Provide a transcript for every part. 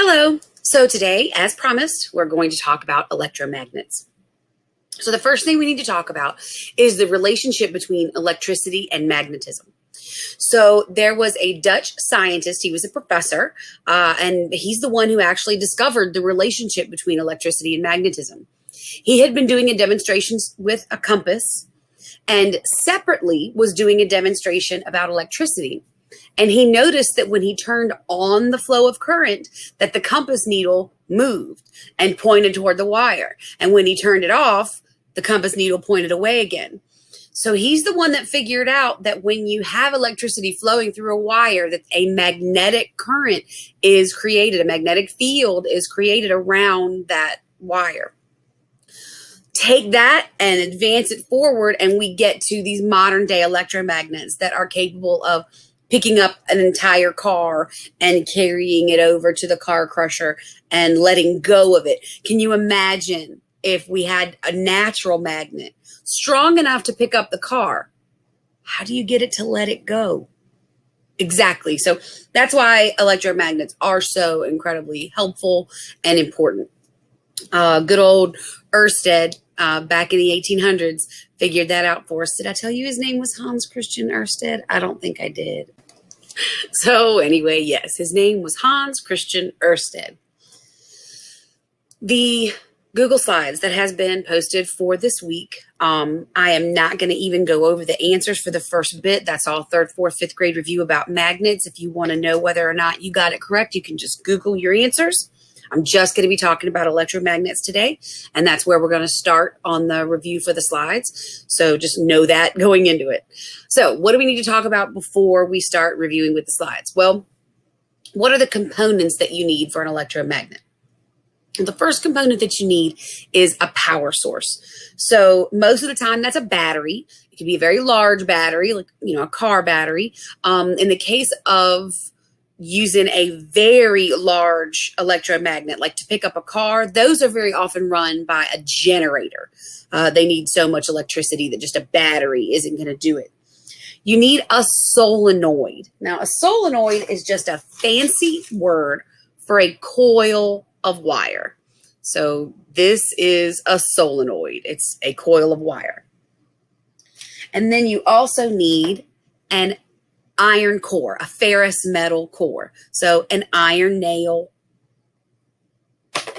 Hello. So today, as promised, we're going to talk about electromagnets. So the first thing we need to talk about is the relationship between electricity and magnetism. So there was a Dutch scientist, he was a professor, and he's the one who actually discovered the relationship between electricity and magnetism. He had been doing a demonstration with a compass and separately was doing a demonstration about electricity. And he noticed that when he turned on the flow of current, that the compass needle moved and pointed toward the wire. And when he turned it off, the compass needle pointed away again. So he's the one that figured out that when you have electricity flowing through a wire, that a magnetic current is created, a magnetic field is created around that wire. Take that and advance it forward, and we get to these modern day electromagnets that are capable of picking up an entire car and carrying it over to the car crusher and letting go of it. Can you imagine if we had a natural magnet strong enough to pick up the car? How do you get it to let it go? Exactly. So that's why electromagnets are so incredibly helpful and important. Good old Ørsted, back in the 1800s, figured that out for us. Did I tell you his name was Hans Christian Ørsted? I don't think I did. So anyway, yes, his name was Hans Christian Ørsted. The Google Slides that has been posted for this week, I am not going to even go over the answers for the first bit. That's all third, fourth, fifth grade review about magnets. If you want to know whether or not you got it correct, you can just Google your answers. I'm just going to be talking about electromagnets today, and that's where we're going to start on the review for the slides. So just know that going into it. So what do we need to talk about before we start reviewing with the slides? Well, what are the components that you need for an electromagnet? The first component that you need is a power source. So most of the time that's a battery. It can be a very large battery, like, a car battery. In the case of using a very large electromagnet, like to pick up a car, those are very often run by a generator. They need so much electricity that just a battery isn't going to do it. You need a solenoid. Now, a solenoid is just a fancy word for a coil of wire. So this is a solenoid. It's a coil of wire. And then you also need an iron core, a ferrous metal core. So an iron nail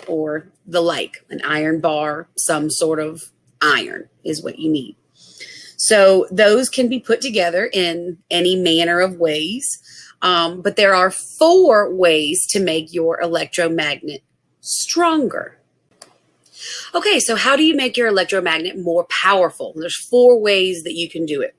or the like, an iron bar, some sort of iron is what you need. So those can be put together in any manner of ways, but there are 4 ways to make your electromagnet stronger. Okay, so how do you make your electromagnet more powerful? There's 4 ways that you can do it.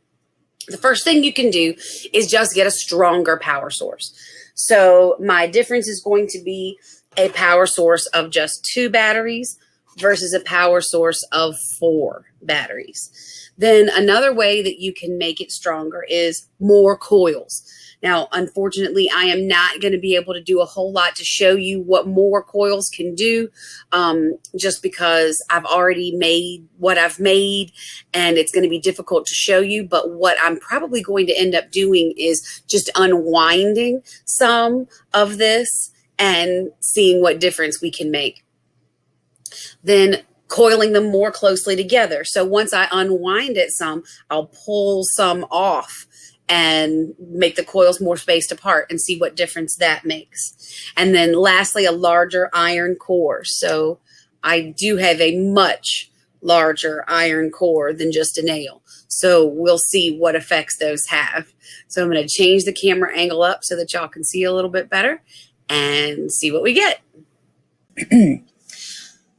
The first thing you can do is just get a stronger power source. So my difference is going to be a power source of just 2 batteries versus a power source of 4 batteries. Then another way that you can make it stronger is more coils. Now, unfortunately, I am not going to be able to do a whole lot to show you what more coils can do, just because I've already made what I've made and it's going to be difficult to show you. But what I'm probably going to end up doing is just unwinding some of this and seeing what difference we can make. Then coiling them more closely together. So once I unwind it some, I'll pull some off and make the coils more spaced apart and see what difference that makes. And then lastly, a larger iron core. So I do have a much larger iron core than just a nail. So we'll see what effects those have. So I'm going to change the camera angle up so that y'all can see a little bit better and see what we get.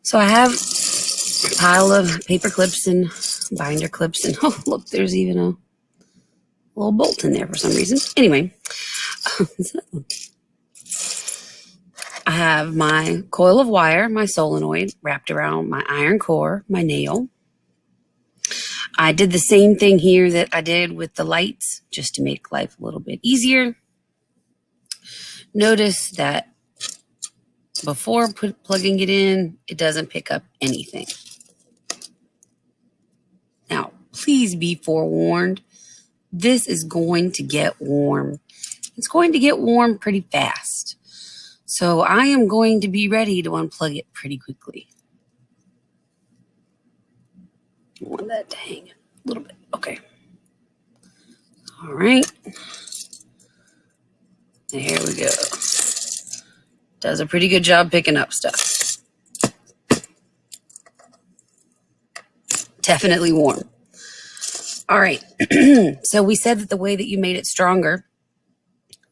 So I have a pile of paper clips and binder clips, and oh, look, there's even a little bolt in there for some reason. Anyway, I have my coil of wire, my solenoid, wrapped around my iron core, my nail. I did the same thing here that I did with the lights, just to make life a little bit easier. Notice that before plugging it in, it doesn't pick up anything. Now, please be forewarned. This is going to get warm. It's going to get warm pretty fast. So I am going to be ready to unplug it pretty quickly. I want that to hang a little bit. Okay. All right. There we go. Does a pretty good job picking up stuff. Definitely warm. All right. So we said that the way that you made it stronger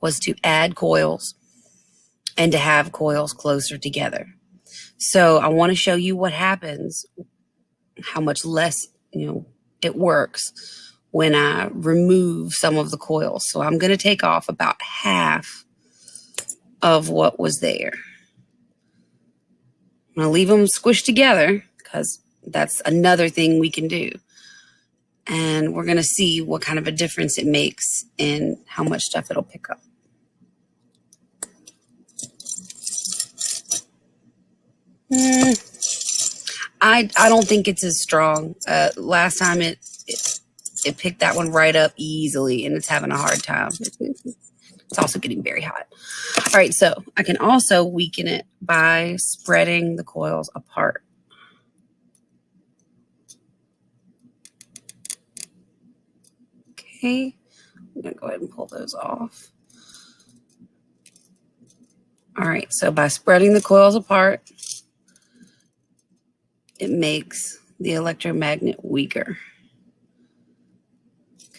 was to add coils and to have coils closer together. So I want to show you what happens, how much less, it works when I remove some of the coils. So I'm going to take off about half of what was there. I'm going to leave them squished together because that's another thing we can do. And we're going to see what kind of a difference it makes in how much stuff it'll pick up. I don't think it's as strong. Last time it picked that one right up easily, and it's having a hard time. It's also getting very hot. All right, so I can also weaken it by spreading the coils apart. Okay, I'm going to go ahead and pull those off. All right, so by spreading the coils apart, it makes the electromagnet weaker.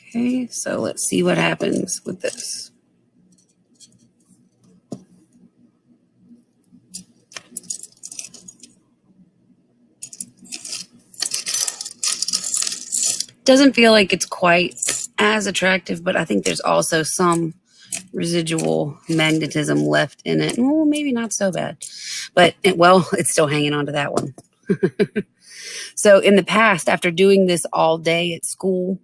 Okay, so let's see what happens with this. Doesn't feel like it's quite as attractive, but I think there's also some residual magnetism left in it. Well, maybe not so bad, but it's still hanging on to that one. So in the past, after doing this all day at school,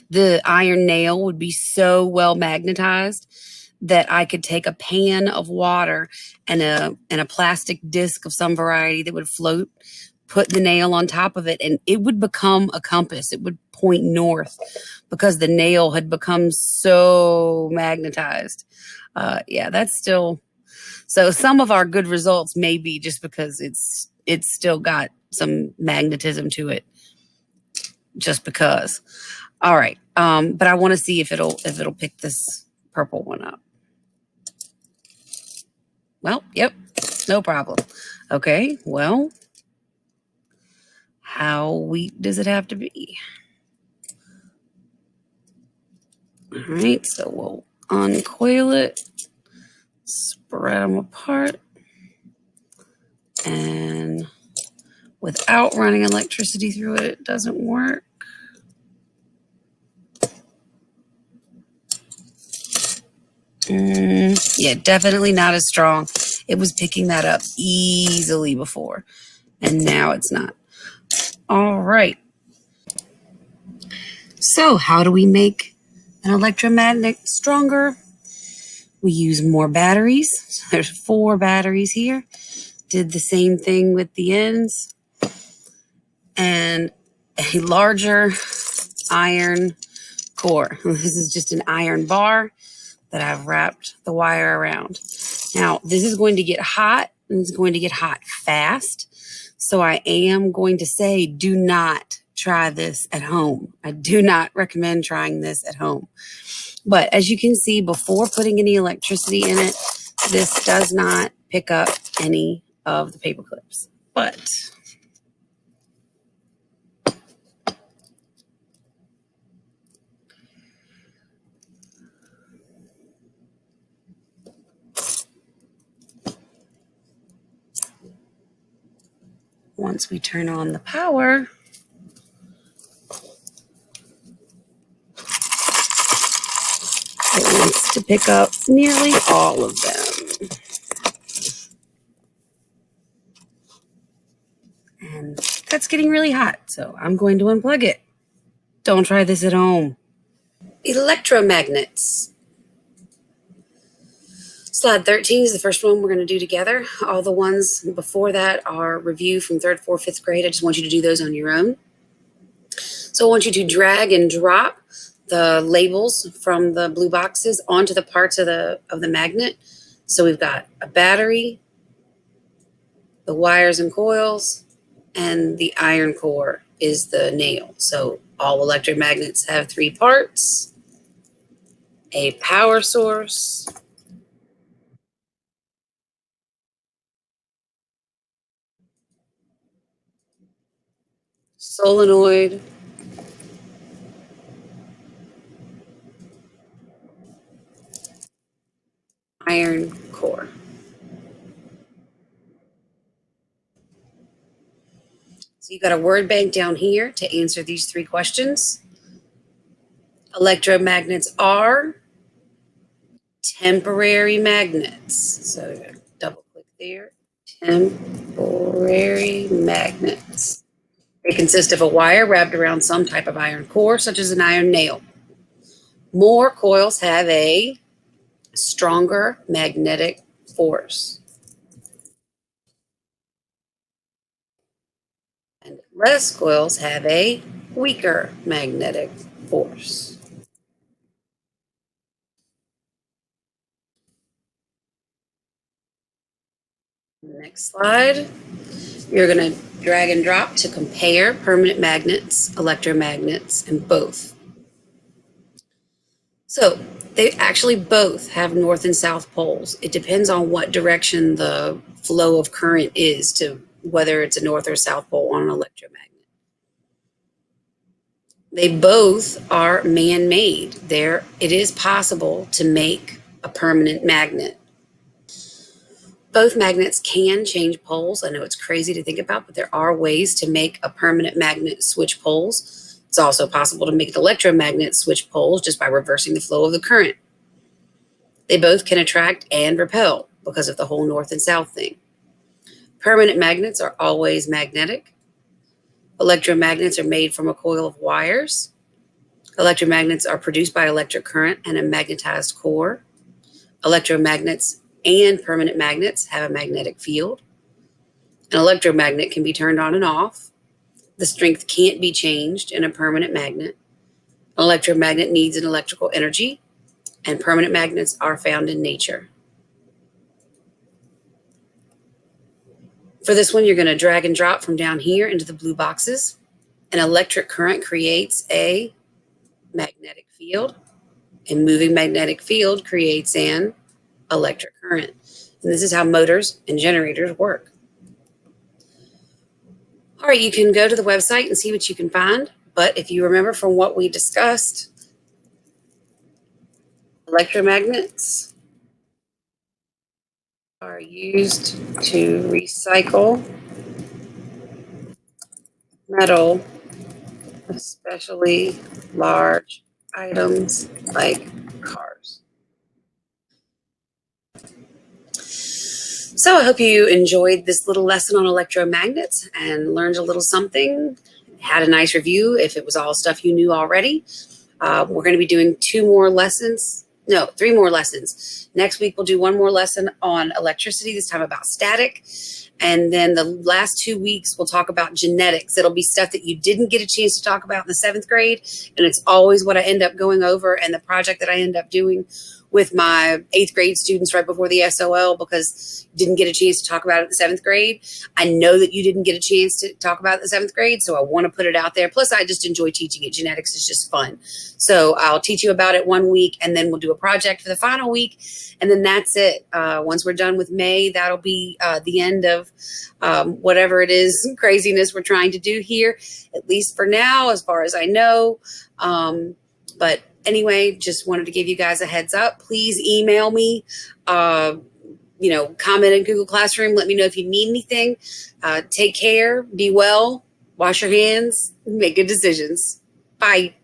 the iron nail would be so well magnetized that I could take a pan of water and a plastic disc of some variety that would float, put the nail on top of it, and it would become a compass. It would point north because the nail had become so magnetized. Yeah, that's still, so some of our good results may be just because it's still got some magnetism to it, just because. All right, but I want to see if it'll pick this purple one up. Well, yep, no problem. Okay, well, how weak does it have to be? All right, so we'll uncoil it, spread them apart, and without running electricity through it, it doesn't work. Yeah, definitely not as strong. It was picking that up easily before, and now it's not. All right. So how do we make an electromagnet stronger? We use more batteries. So there's 4 batteries here. Did the same thing with the ends. And a larger iron core. This is just an iron bar that I've wrapped the wire around. Now, this is going to get hot, and it's going to get hot fast. So I am going to say, do not try this at home. I do not recommend trying this at home. But as you can see, before putting any electricity in it, this does not pick up any of the paper clips. But once we turn on the power, it wants to pick up nearly all of them. And that's getting really hot, so I'm going to unplug it. Don't try this at home. Electromagnets. Slide 13 is the first one we're going to do together. All the ones before that are review from 3rd, 4th, 5th grade. I just want you to do those on your own. So I want you to drag and drop the labels from the blue boxes onto the parts of the magnet So we've got a battery, the wires and coils, and the iron core is the nail. So all electromagnets have three parts: a power source, solenoid, iron core. So you got a word bank down here to answer these three questions. Electromagnets are temporary magnets. So double click there. Temporary magnets. They consist of a wire wrapped around some type of iron core, such as an iron nail. More coils have a stronger magnetic force, and less coils have a weaker magnetic force. Next slide. You're going to drag and drop to compare permanent magnets, electromagnets, and both. So they actually both have north and south poles. It depends on what direction the flow of current is to whether it's a north or south pole on an electromagnet. They both are man-made. It is possible to make a permanent magnet. Both magnets can change poles. I know it's crazy to think about, but there are ways to make a permanent magnet switch poles. It's also possible to make an electromagnet switch poles just by reversing the flow of the current. They both can attract and repel because of the whole north and south thing. Permanent magnets are always magnetic. Electromagnets are made from a coil of wires. Electromagnets are produced by electric current and a magnetized core. Electromagnets and permanent magnets have a magnetic field. An electromagnet can be turned on and off. The strength can't be changed in a permanent magnet. An electromagnet needs an electrical energy, and permanent magnets are found in nature. For this one, you're going to drag and drop from down here into the blue boxes. An electric current creates a magnetic field. A moving magnetic field creates an electric current. And this is how motors and generators work. All right, you can go to the website and see what you can find. But if you remember from what we discussed, electromagnets are used to recycle metal, especially large items like cars. So I hope you enjoyed this little lesson on electromagnets and learned a little something. Had a nice review if it was all stuff you knew already. We're going to be doing three more lessons. Next week, we'll do one more lesson on electricity, this time about static. And then the last 2 weeks, we'll talk about genetics. It'll be stuff that you didn't get a chance to talk about in the 7th grade. And it's always what I end up going over and the project that I end up doing with my 8th grade students right before the SOL, because you didn't get a chance to talk about it in the 7th grade. I know that you didn't get a chance to talk about it in the 7th grade, so I want to put it out there. Plus, I just enjoy teaching it. Genetics is just fun. So I'll teach you about it 1 week, and then we'll do a project for the final week, and then that's it. Once we're done with May, that'll be the end of whatever it is craziness we're trying to do here, at least for now, as far as I know. But anyway, just wanted to give you guys a heads up. Please email me, comment in Google Classroom. Let me know if you need anything. Take care, be well, wash your hands, make good decisions. Bye.